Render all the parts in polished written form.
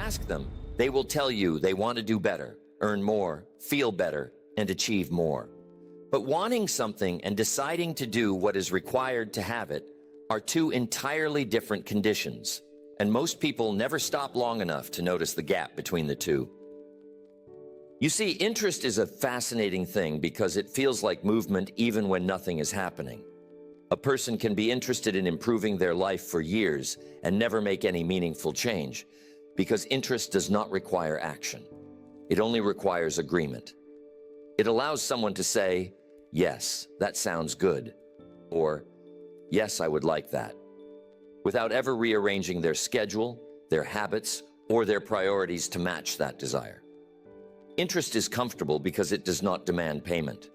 ask them, they will tell you they want to do better, earn more, feel better, and achieve more. But wanting something and deciding to do what is required to have it are two entirely different conditions, and most people never stop long enough to notice the gap between the two. You see, interest is a fascinating thing because it feels like movement even when nothing is happening. A person can be interested in improving their life for years and never make any meaningful change because interest does not require action. It only requires agreement. It allows someone to say, "Yes, that sounds good," or "Yes, I would like that," without ever rearranging their schedule, their habits, or their priorities to match that desire. Interest is comfortable because it does not demand payment.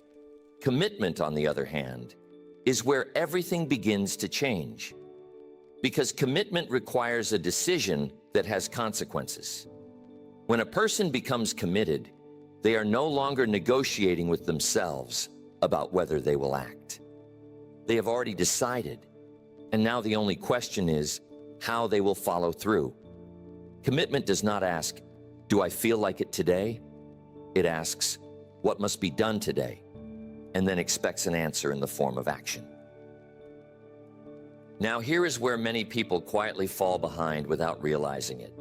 Commitment, on the other hand, is where everything begins to change. Because commitment requires a decision that has consequences. When a person becomes committed, they are no longer negotiating with themselves about whether they will act. They have already decided, and now the only question is how they will follow through. Commitment does not ask, "Do I feel like it today?" It asks, "What must be done today?" and then expects an answer in the form of action. Now, here is where many people quietly fall behind without realizing it,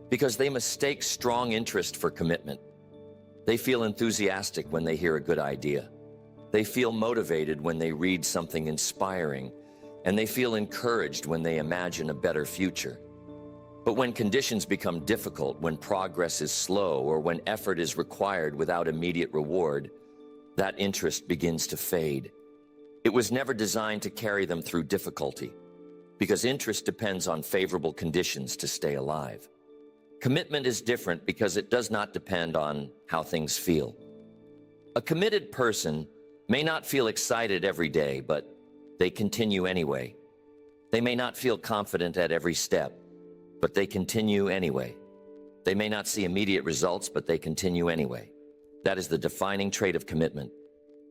because they mistake strong interest for commitment. They feel enthusiastic when they hear a good idea. They feel motivated when they read something inspiring, and they feel encouraged when they imagine a better future. But when conditions become difficult, when progress is slow, or when effort is required without immediate reward, that interest begins to fade. It was never designed to carry them through difficulty, because interest depends on favorable conditions to stay alive. Commitment is different because it does not depend on how things feel. A committed person may not feel excited every day, but they continue anyway. They may not feel confident at every step, but they continue anyway. They may not see immediate results, but they continue anyway. That is the defining trait of commitment.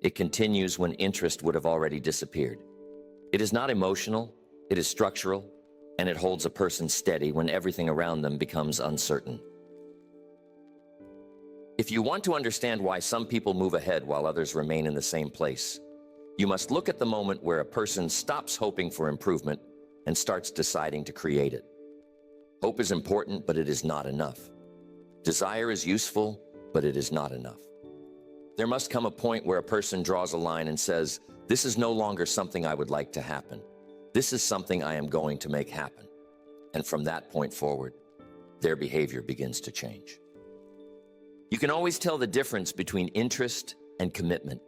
It continues when interest would have already disappeared. It is not emotional, it is structural, and it holds a person steady when everything around them becomes uncertain. If you want to understand why some people move ahead while others remain in the same place, you must look at the moment where a person stops hoping for improvement and starts deciding to create it. Hope is important, but it is not enough. Desire is useful, but it is not enough. There must come a point where a person draws a line and says, "This is no longer something I would like to happen. This is something I am going to make happen." And from that point forward, their behavior begins to change. You can always tell the difference between interest and commitment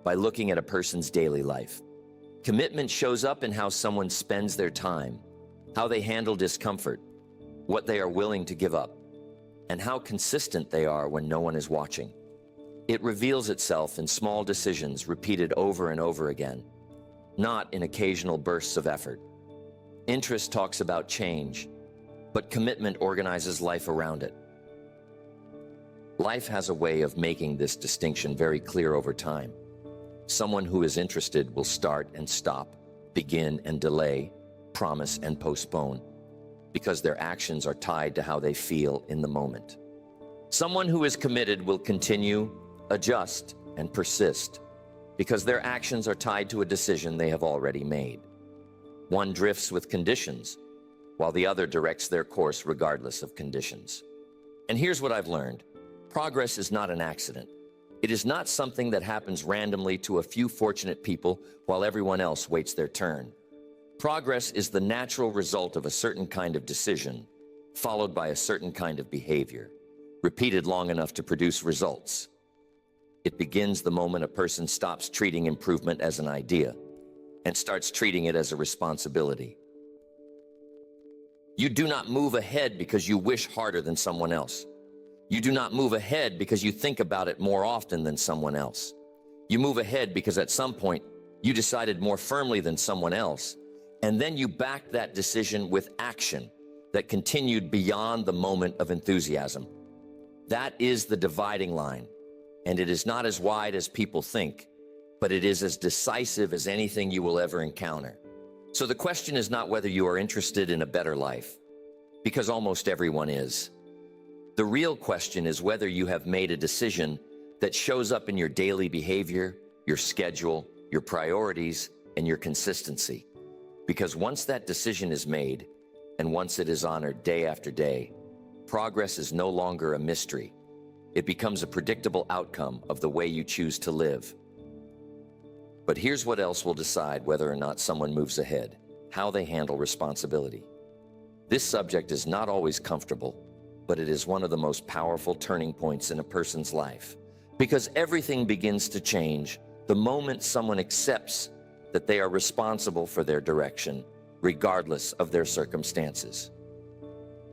by looking at a person's daily life. Commitment shows up in how someone spends their time, how they handle discomfort, what they are willing to give up, and how consistent they are when no one is watching. It reveals itself in small decisions repeated over and over again, not in occasional bursts of effort. Interest talks about change, but commitment organizes life around it. Life has a way of making this distinction very clear over time. Someone who is interested will start and stop, begin and delay, promise and postpone, because their actions are tied to how they feel in the moment. Someone who is committed will continue, adjust, and persist, because their actions are tied to a decision they have already made. One drifts with conditions, while the other directs their course regardless of conditions. And here's what I've learned. Progress is not an accident. It is not something that happens randomly to a few fortunate people while everyone else waits their turn. Progress is the natural result of a certain kind of decision, followed by a certain kind of behavior, repeated long enough to produce results. It begins the moment a person stops treating improvement as an idea and starts treating it as a responsibility. You do not move ahead because you wish harder than someone else. You do not move ahead because you think about it more often than someone else. You move ahead because at some point you decided more firmly than someone else, and then you backed that decision with action that continued beyond the moment of enthusiasm. That is the dividing line, and it is not as wide as people think, but it is as decisive as anything you will ever encounter. So the question is not whether you are interested in a better life. Because almost everyone is. The real question is whether you have made a decision that shows up in your daily behavior, your schedule, your priorities, and your consistency. Because once that decision is made, and once it is honored day after day, progress is no longer a mystery. It becomes a predictable outcome of the way you choose to live. But here's what else will decide whether or not someone moves ahead: how they handle responsibility. This subject is not always comfortable, but it is one of the most powerful turning points in a person's life. Because everything begins to change the moment someone accepts that they are responsible for their direction, regardless of their circumstances.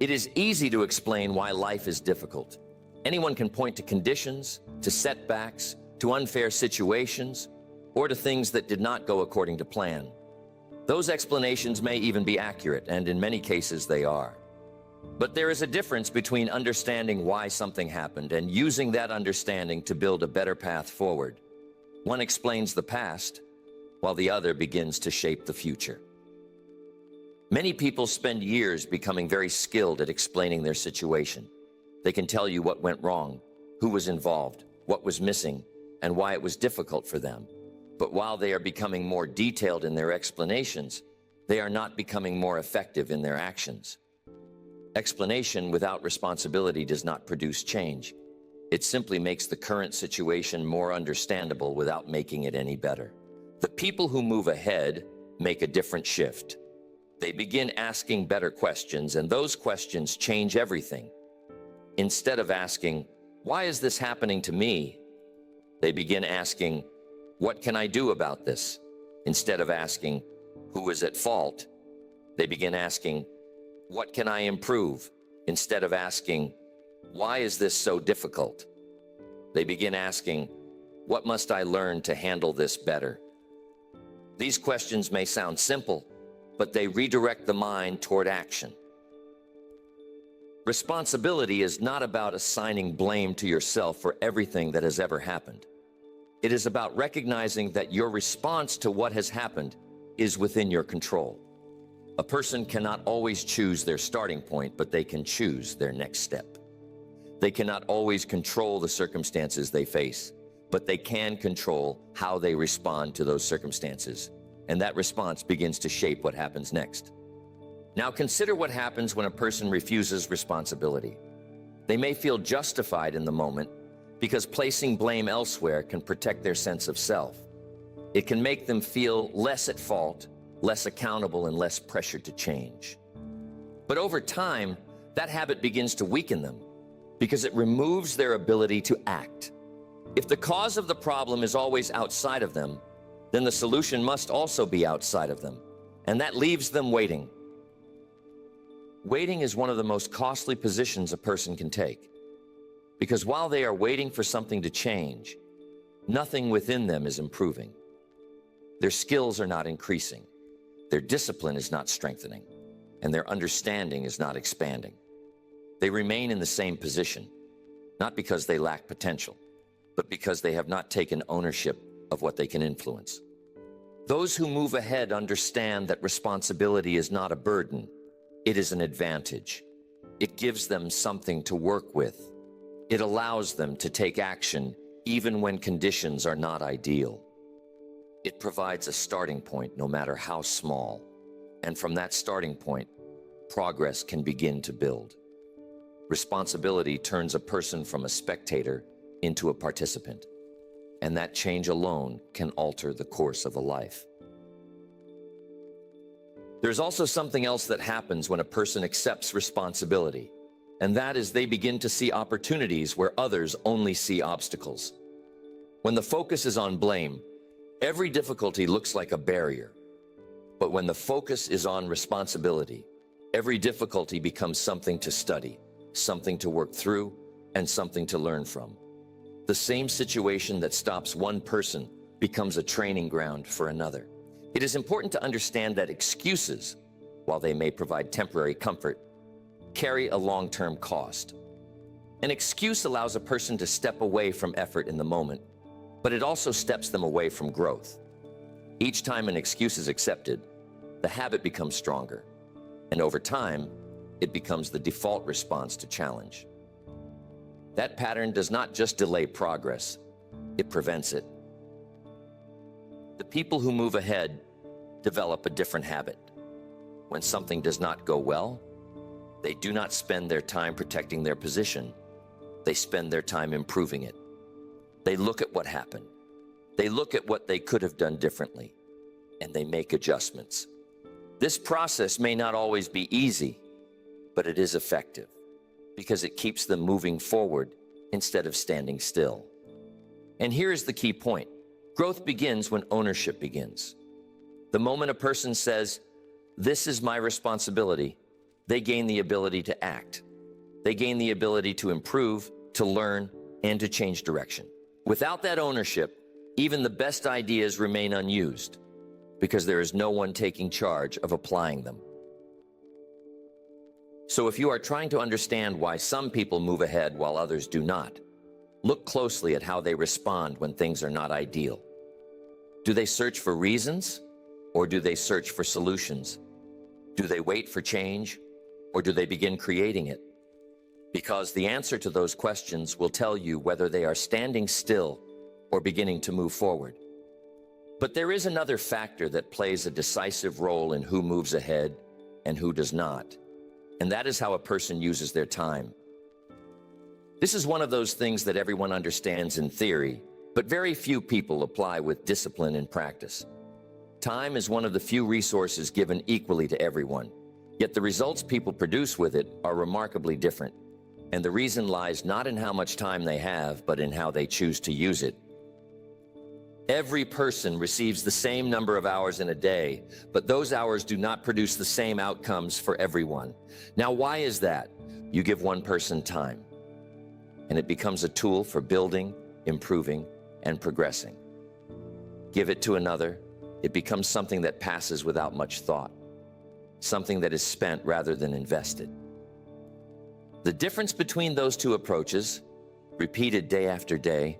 It is easy to explain why life is difficult. Anyone can point to conditions, to setbacks, to unfair situations, or to things that did not go according to plan. Those explanations may even be accurate, and in many cases they are. But there is a difference between understanding why something happened and using that understanding to build a better path forward. One explains the past, while the other begins to shape the future. Many people spend years becoming very skilled at explaining their situation. They can tell you what went wrong, who was involved, what was missing, and why it was difficult for them. But while they are becoming more detailed in their explanations, they are not becoming more effective in their actions. Explanation without responsibility does not produce change. It simply makes the current situation more understandable without making it any better. The people who move ahead make a different shift. They begin asking better questions, and those questions change everything. Instead of asking, "Why is this happening to me?" they begin asking, "What can I do about this?" Instead of asking, "Who is at fault?" they begin asking, "What can I improve?" Instead of asking, "Why is this so difficult?" they begin asking, "What must I learn to handle this better?" These questions may sound simple, but they redirect the mind toward action. Responsibility is not about assigning blame to yourself for everything that has ever happened. It is about recognizing that your response to what has happened is within your control. A person cannot always choose their starting point, but they can choose their next step. They cannot always control the circumstances they face, but they can control how they respond to those circumstances. And that response begins to shape what happens next. Now consider what happens when a person refuses responsibility. They may feel justified in the moment because placing blame elsewhere can protect their sense of self. It can make them feel less at fault, less accountable, and less pressured to change. But over time, that habit begins to weaken them because it removes their ability to act. If the cause of the problem is always outside of them, then the solution must also be outside of them, and that leaves them waiting. Waiting is one of the most costly positions a person can take, because while they are waiting for something to change, nothing within them is improving. Their skills are not increasing, their discipline is not strengthening, and their understanding is not expanding. They remain in the same position, not because they lack potential, but because they have not taken ownership of what they can influence. Those who move ahead understand that responsibility is not a burden, it is an advantage. It gives them something to work with. It allows them to take action even when conditions are not ideal. It provides a starting point, no matter how small. And from that starting point, progress can begin to build. Responsibility turns a person from a spectator into a participant, and that change alone can alter the course of a life. There's also something else that happens when a person accepts responsibility, and that is they begin to see opportunities where others only see obstacles. When the focus is on blame, every difficulty looks like a barrier. But when the focus is on responsibility, every difficulty becomes something to study, something to work through, and something to learn from. The same situation that stops one person becomes a training ground for another. It is important to understand that excuses, while they may provide temporary comfort, carry a long-term cost. An excuse allows a person to step away from effort in the moment, but it also steps them away from growth. Each time an excuse is accepted, the habit becomes stronger, and over time, it becomes the default response to challenge. That pattern does not just delay progress, it prevents it. The people who move ahead develop a different habit. When something does not go well, they do not spend their time protecting their position. They spend their time improving it. They look at what happened. They look at what they could have done differently, and they make adjustments. This process may not always be easy, but it is effective because it keeps them moving forward instead of standing still. And here is the key point. Growth begins when ownership begins. The moment a person says, "This is my responsibility," they gain the ability to act. They gain the ability to improve, to learn, and to change direction. Without that ownership, even the best ideas remain unused because there is no one taking charge of applying them. So if you are trying to understand why some people move ahead while others do not, look closely at how they respond when things are not ideal. Do they search for reasons, or do they search for solutions? Do they wait for change, or do they begin creating it? Because the answer to those questions will tell you whether they are standing still or beginning to move forward. But there is another factor that plays a decisive role in who moves ahead and who does not, and that is how a person uses their time. This is one of those things that everyone understands in theory, but very few people apply with discipline in practice. Time is one of the few resources given equally to everyone, yet the results people produce with it are remarkably different. And the reason lies not in how much time they have, but in how they choose to use it. Every person receives the same number of hours in a day, but those hours do not produce the same outcomes for everyone. Now, why is that? You give one person time, and it becomes a tool for building, improving, and progressing. Give it to another, it becomes something that passes without much thought, something that is spent rather than invested. The difference between those two approaches, repeated day after day,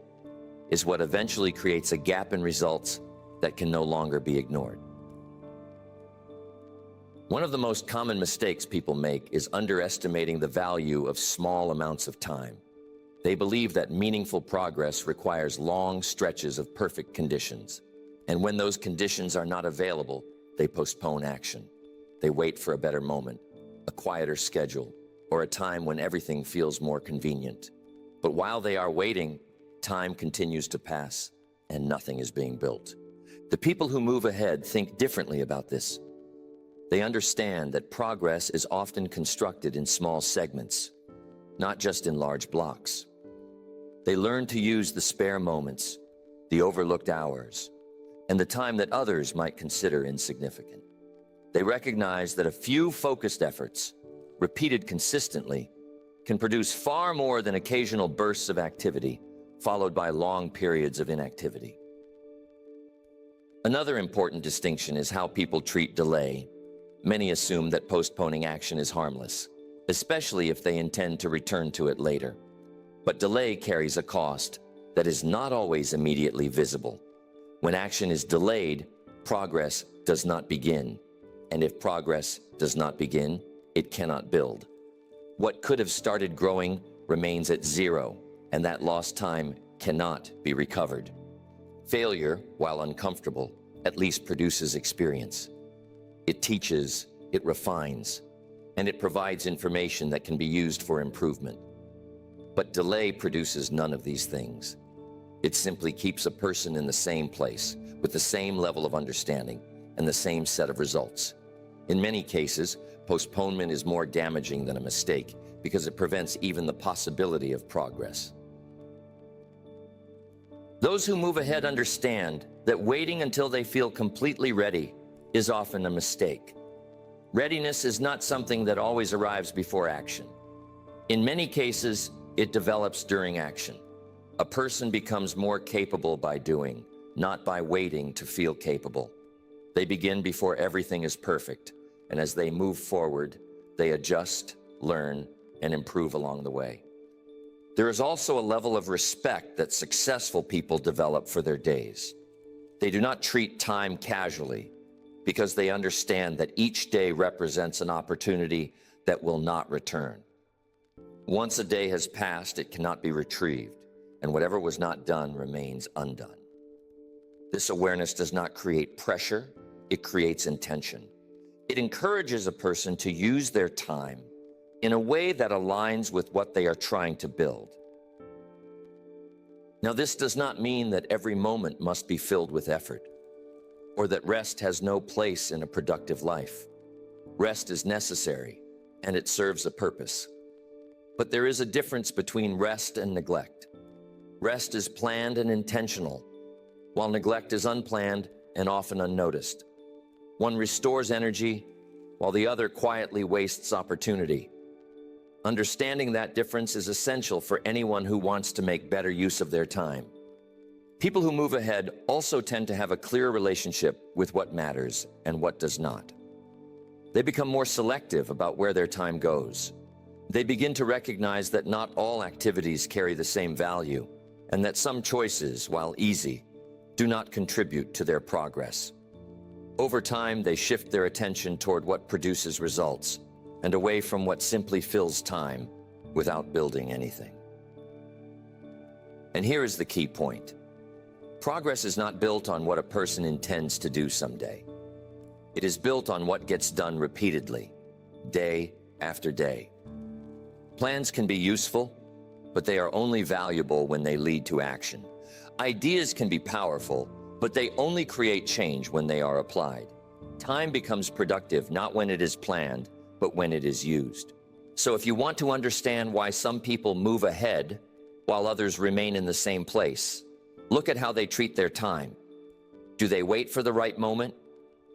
is what eventually creates a gap in results that can no longer be ignored. One of the most common mistakes people make is underestimating the value of small amounts of time. They believe that meaningful progress requires long stretches of perfect conditions. And when those conditions are not available, they postpone action. They wait for a better moment, a quieter schedule, or a time when everything feels more convenient. But while they are waiting, time continues to pass and nothing is being built. The people who move ahead think differently about this. They understand that progress is often constructed in small segments, not just in large blocks. They learn to use the spare moments, the overlooked hours, and the time that others might consider insignificant. They recognize that a few focused efforts, repeated consistently, can produce far more than occasional bursts of activity, followed by long periods of inactivity. Another important distinction is how people treat delay. Many assume that postponing action is harmless, especially if they intend to return to it later. But delay carries a cost that is not always immediately visible. When action is delayed, progress does not begin. And if progress does not begin, it cannot build. What could have started growing remains at zero, and that lost time cannot be recovered. Failure, while uncomfortable, at least produces experience. It teaches, it refines, and it provides information that can be used for improvement. But delay produces none of these things. It simply keeps a person in the same place, with the same level of understanding and the same set of results. In many cases, postponement is more damaging than a mistake because it prevents even the possibility of progress. Those who move ahead understand that waiting until they feel completely ready is often a mistake. Readiness is not something that always arrives before action. In many cases, it develops during action. A person becomes more capable by doing, not by waiting to feel capable. They begin before everything is perfect, and as they move forward, they adjust, learn, and improve along the way. There is also a level of respect that successful people develop for their days. They do not treat time casually because they understand that each day represents an opportunity that will not return. Once a day has passed, it cannot be retrieved, and whatever was not done remains undone. This awareness does not create pressure, it creates intention. It encourages a person to use their time in a way that aligns with what they are trying to build. Now, this does not mean that every moment must be filled with effort, or that rest has no place in a productive life. Rest is necessary, and it serves a purpose. But there is a difference between rest and neglect. Rest is planned and intentional, while neglect is unplanned and often unnoticed. One restores energy, while the other quietly wastes opportunity. Understanding that difference is essential for anyone who wants to make better use of their time. People who move ahead also tend to have a clear relationship with what matters and what does not. They become more selective about where their time goes. They begin to recognize that not all activities carry the same value, and that some choices, while easy, do not contribute to their progress. Over time, they shift their attention toward what produces results, and away from what simply fills time without building anything. And here is the key point. Progress is not built on what a person intends to do someday. It is built on what gets done repeatedly, day after day. Plans can be useful, but they are only valuable when they lead to action. Ideas can be powerful, but they only create change when they are applied. Time becomes productive not when it is planned, but when it is used. So if you want to understand why some people move ahead while others remain in the same place, look at how they treat their time. Do they wait for the right moment,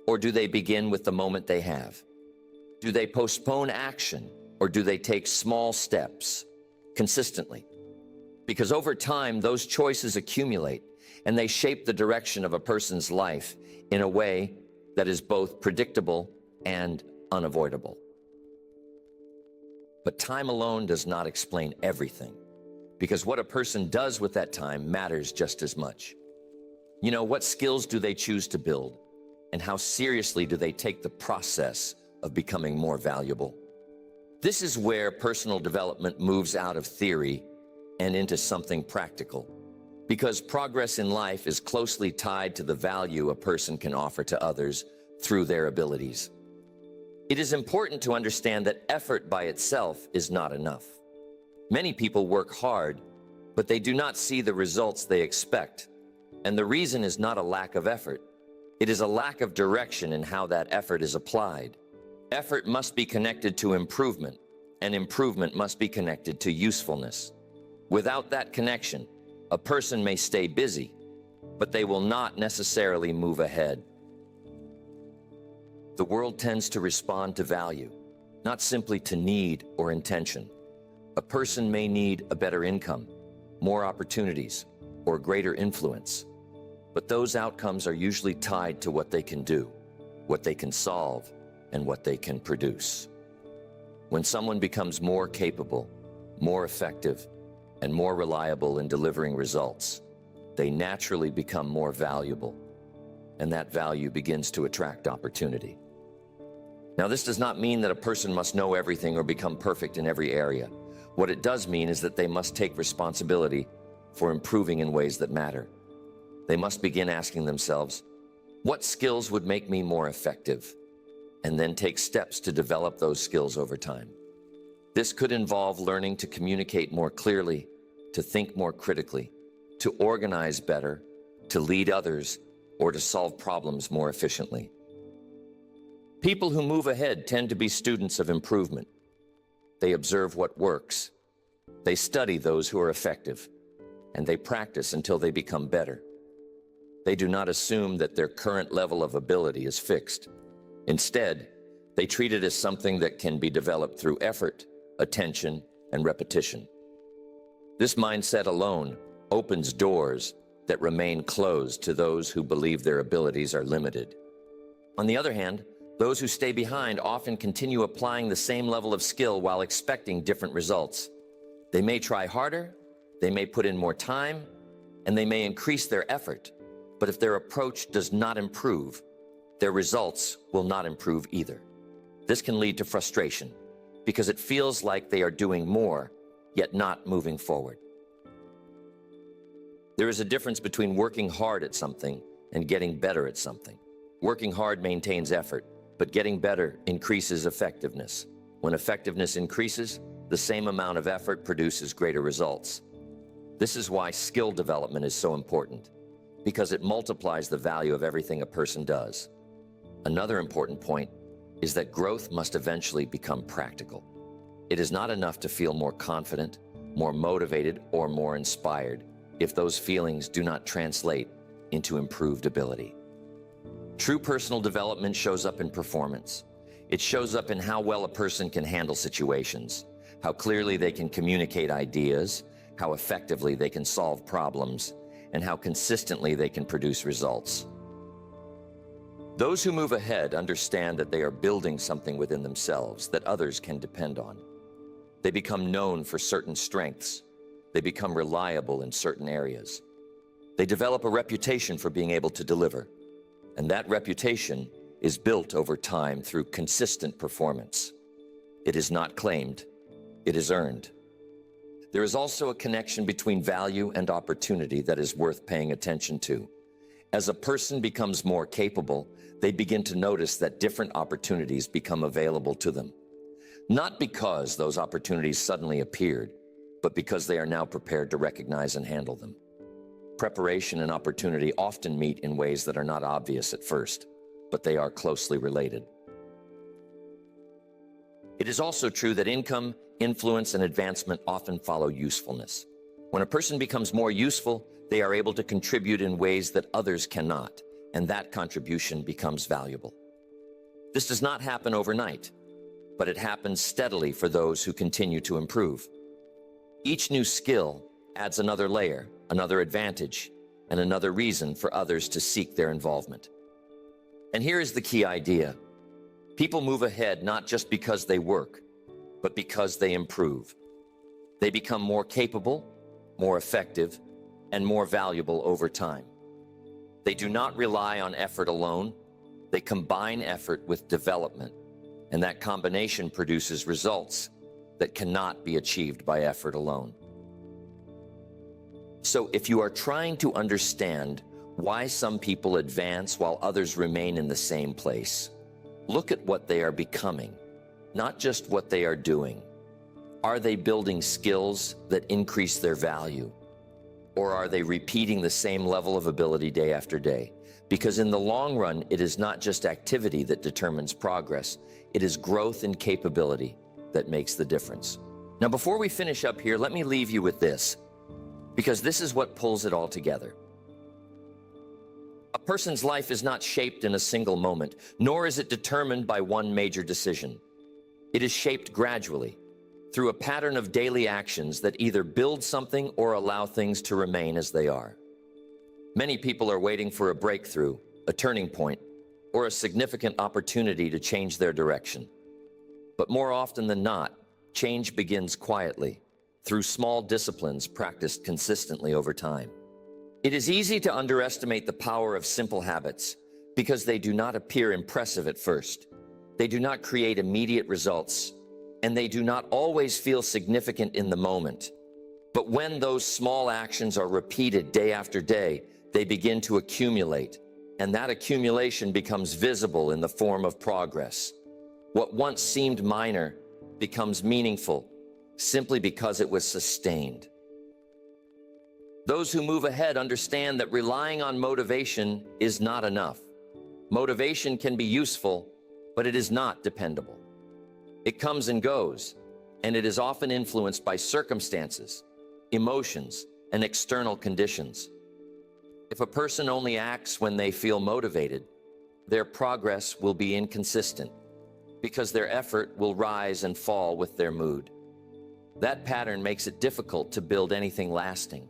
or do they begin with the moment they have? Do they postpone action, or do they take small steps consistently? Because over time, those choices accumulate, and they shape the direction of a person's life in a way that is both predictable and unavoidable. But time alone does not explain everything, because what a person does with that time matters just as much. You know, what skills do they choose to build, and how seriously do they take the process of becoming more valuable? This is where personal development moves out of theory and into something practical, because progress in life is closely tied to the value a person can offer to others through their abilities. It is important to understand that effort by itself is not enough. Many people work hard, but they do not see the results they expect. And the reason is not a lack of effort. It is a lack of direction in how that effort is applied. Effort must be connected to improvement, and improvement must be connected to usefulness. Without that connection, a person may stay busy, but they will not necessarily move ahead. The world tends to respond to value, not simply to need or intention. A person may need a better income, more opportunities, or greater influence. But those outcomes are usually tied to what they can do, what they can solve, and what they can produce. When someone becomes more capable, more effective, and more reliable in delivering results, they naturally become more valuable, and that value begins to attract opportunity. Now, this does not mean that a person must know everything or become perfect in every area. What it does mean is that they must take responsibility for improving in ways that matter. They must begin asking themselves, what skills would make me more effective? And then take steps to develop those skills over time. This could involve learning to communicate more clearly, to think more critically, to organize better, to lead others, or to solve problems more efficiently. People who move ahead tend to be students of improvement. They observe what works. They study those who are effective, and they practice until they become better. They do not assume that their current level of ability is fixed. Instead, they treat it as something that can be developed through effort, attention, and repetition. This mindset alone opens doors that remain closed to those who believe their abilities are limited. On the other hand, those who stay behind often continue applying the same level of skill while expecting different results. They may try harder, they may put in more time, and they may increase their effort. But if their approach does not improve, their results will not improve either. This can lead to frustration, because it feels like they are doing more, yet not moving forward. There is a difference between working hard at something and getting better at something. Working hard maintains effort, but getting better increases effectiveness. When effectiveness increases, the same amount of effort produces greater results. This is why skill development is so important, because it multiplies the value of everything a person does. Another important point is that growth must eventually become practical. It is not enough to feel more confident, more motivated, or more inspired if those feelings do not translate into improved ability. True personal development shows up in performance. It shows up in how well a person can handle situations, how clearly they can communicate ideas, how effectively they can solve problems, and how consistently they can produce results. Those who move ahead understand that they are building something within themselves that others can depend on. They become known for certain strengths. They become reliable in certain areas. They develop a reputation for being able to deliver, and that reputation is built over time through consistent performance. It is not claimed, it is earned. There is also a connection between value and opportunity that is worth paying attention to. As a person becomes more capable, they begin to notice that different opportunities become available to them. Not because those opportunities suddenly appeared, but because they are now prepared to recognize and handle them. Preparation and opportunity often meet in ways that are not obvious at first, but they are closely related. It is also true that income, influence, and advancement often follow usefulness. When a person becomes more useful, they are able to contribute in ways that others cannot, and that contribution becomes valuable. This does not happen overnight, but it happens steadily for those who continue to improve. Each new skill adds another layer, another advantage, and another reason for others to seek their involvement. And here is the key idea. People move ahead not just because they work, but because they improve. They become more capable, more effective, and more valuable over time. They do not rely on effort alone. They combine effort with development, and that combination produces results that cannot be achieved by effort alone. So if you are trying to understand why some people advance while others remain in the same place, look at what they are becoming, not just what they are doing. Are they building skills that increase their value? Or are they repeating the same level of ability day after day? Because in the long run, it is not just activity that determines progress. It is growth and capability that makes the difference. Now, before we finish up here, let me leave you with this, because this is what pulls it all together. A person's life is not shaped in a single moment, nor is it determined by one major decision. It is shaped gradually, through a pattern of daily actions that either build something or allow things to remain as they are. Many people are waiting for a breakthrough, a turning point, or a significant opportunity to change their direction. But more often than not, change begins quietly, through small disciplines practiced consistently over time. It is easy to underestimate the power of simple habits because they do not appear impressive at first. They do not create immediate results, and they do not always feel significant in the moment. But when those small actions are repeated day after day, they begin to accumulate, and that accumulation becomes visible in the form of progress. What once seemed minor becomes meaningful simply because it was sustained. Those who move ahead understand that relying on motivation is not enough. Motivation can be useful, but it is not dependable. It comes and goes, and it is often influenced by circumstances, emotions, and external conditions. If a person only acts when they feel motivated, their progress will be inconsistent because their effort will rise and fall with their mood. That pattern makes it difficult to build anything lasting.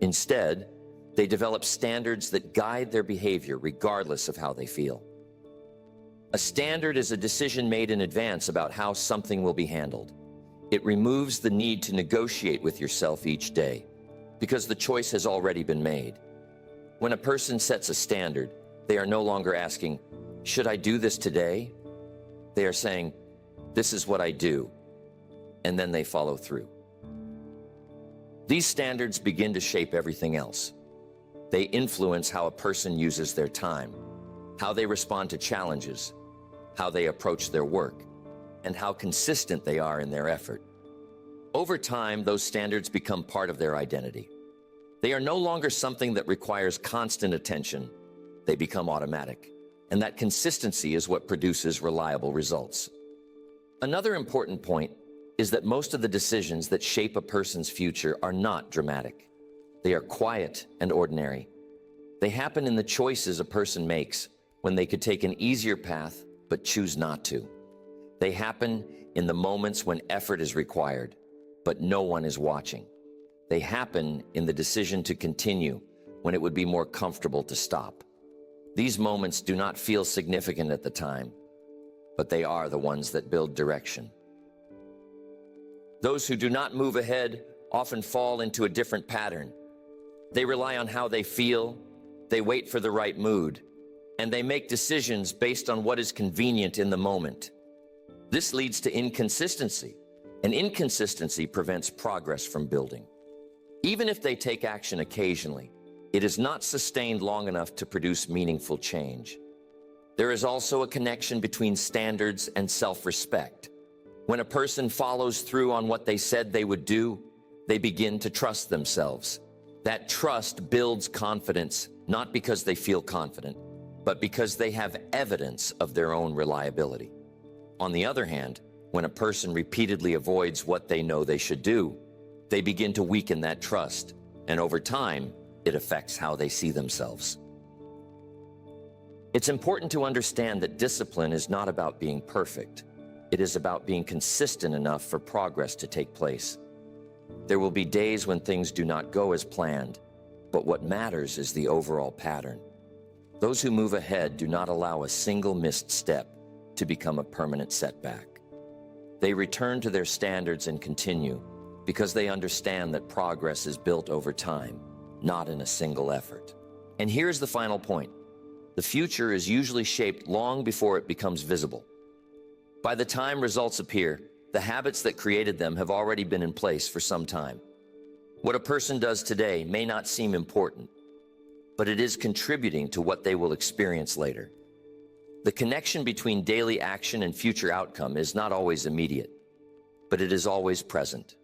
Instead, they develop standards that guide their behavior regardless of how they feel. A standard is a decision made in advance about how something will be handled. It removes the need to negotiate with yourself each day because the choice has already been made. When a person sets a standard, they are no longer asking, "Should I do this today?" They are saying, "This is what I do, and then they follow through. These standards begin to shape everything else. They influence how a person uses their time, how they respond to challenges, how they approach their work, and how consistent they are in their effort. Over time, those standards become part of their identity. They are no longer something that requires constant attention. They become automatic, and that consistency is what produces reliable results. Another important point is that most of the decisions that shape a person's future are not dramatic. They are quiet and ordinary. They happen in the choices a person makes when they could take an easier path but choose not to. They happen in the moments when effort is required, but no one is watching. They happen in the decision to continue when it would be more comfortable to stop. These moments do not feel significant at the time, but they are the ones that build direction. Those who do not move ahead often fall into a different pattern. They rely on how they feel, they wait for the right mood, and they make decisions based on what is convenient in the moment. This leads to inconsistency, and inconsistency prevents progress from building. Even if they take action occasionally, it is not sustained long enough to produce meaningful change. There is also a connection between standards and self-respect. When a person follows through on what they said they would do, they begin to trust themselves. That trust builds confidence, not because they feel confident, but because they have evidence of their own reliability. On the other hand, when a person repeatedly avoids what they know they should do, they begin to weaken that trust, and over time, it affects how they see themselves. It's important to understand that discipline is not about being perfect. It is about being consistent enough for progress to take place. There will be days when things do not go as planned, but what matters is the overall pattern. Those who move ahead do not allow a single missed step to become a permanent setback. They return to their standards and continue because they understand that progress is built over time, not in a single effort. And here's the final point. The future is usually shaped long before it becomes visible. By the time results appear, the habits that created them have already been in place for some time. What a person does today may not seem important, but it is contributing to what they will experience later. The connection between daily action and future outcome is not always immediate, but it is always present.